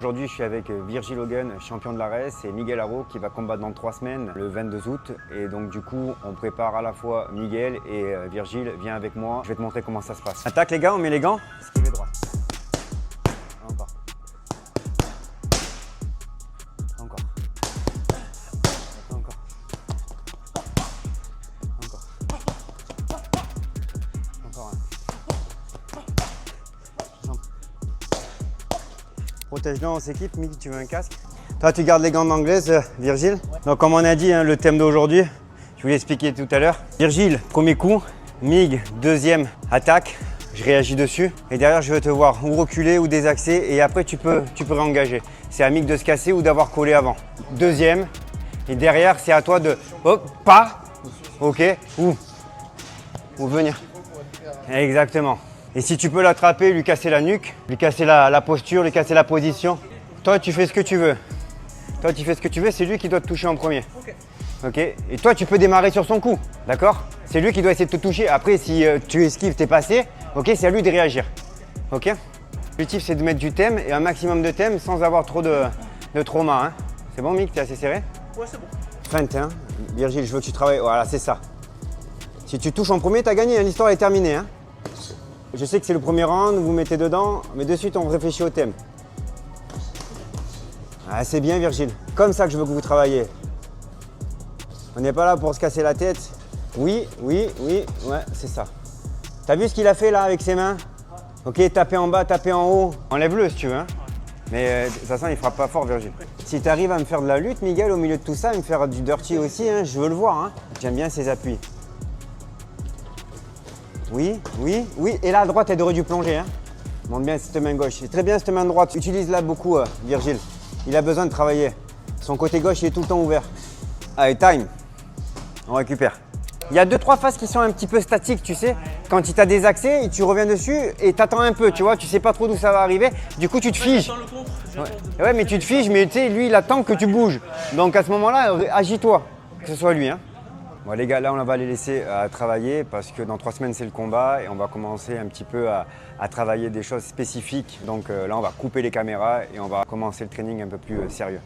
Aujourd'hui, je suis avec Virgil Hogan, champion de l'ARES, et Miguel Haro qui va combattre dans 3 semaines, le 22 août. Et donc du coup, on prépare à la fois Miguel et Virgil. Viens avec moi, je vais te montrer comment ça se passe. Attaque les gars, on met les gants. Esquivez droit. Encore. Encore. Encore. Encore. Encore un. Protège-le, on s'équipe. Mick, tu veux un casque? Toi, tu gardes les gants d'anglaise, Virgil. Ouais. Donc, comme on a dit, le thème d'aujourd'hui, je vous l'ai expliqué tout à l'heure. Virgil, premier coup. Mig, deuxième attaque. Je réagis dessus. Et derrière, je veux te voir ou reculer ou désaxer. Et après, tu peux réengager. C'est à Mig de se casser ou d'avoir collé avant. Deuxième. Et derrière, c'est à toi de hop, pas. Ok. Ou venir. Exactement. Et si tu peux l'attraper, lui casser la nuque, lui casser la posture, lui casser la position. Toi, tu fais ce que tu veux. Toi, tu fais ce que tu veux, c'est lui qui doit te toucher en premier. Ok. Et toi, tu peux démarrer sur son coup. D'accord? C'est lui qui doit essayer de te toucher. Après, si tu esquives, t'es passé. Ok, c'est à lui de réagir. Ok? L'objectif, c'est de mettre du thème et un maximum de thème sans avoir trop de trauma. Hein. C'est bon, Mick? T'es assez serré? Ouais, c'est bon. Feinte, hein. Virgile, je veux que tu travailles. Voilà, c'est ça. Si tu touches en premier, t'as gagné. Hein. L'histoire est terminée. Hein. Je sais que c'est le premier round, vous mettez dedans, mais de suite, on réfléchit au thème. Ah, c'est bien, Virgile. Comme ça que je veux que vous travaillez. On n'est pas là pour se casser la tête. Oui, ouais, c'est ça. T'as vu ce qu'il a fait là avec ses mains? Ok, taper en bas, taper en haut. Enlève-le si tu veux. Hein. Mais de toute façon, il frappe pas fort, Virgile. Si tu arrives à me faire de la lutte, Miguel, au milieu de tout ça, me faire du dirty aussi, hein, je veux le voir. Hein. J'aime bien ses appuis. Oui. Et là, à droite, elle aurait dû plonger. Hein. Monte bien cette main gauche. C'est très bien cette main droite. Utilise-la beaucoup, Virgile. Il a besoin de travailler. Son côté gauche, il est tout le temps ouvert. Allez, time. On récupère. Il y a 2-3 phases qui sont un petit peu statiques, tu sais. Quand tu as des accès, tu reviens dessus et tu attends un peu, tu vois. Tu sais pas trop d'où ça va arriver. Du coup, tu te figes. Ouais, mais tu te figes, mais tu sais, lui, il attend que tu bouges. Donc à ce moment-là, agis-toi. Que ce soit lui, hein. Bon les gars, là on va les laisser travailler parce que dans 3 semaines c'est le combat et on va commencer un petit peu à travailler des choses spécifiques. Donc là on va couper les caméras et on va commencer le training un peu plus sérieux.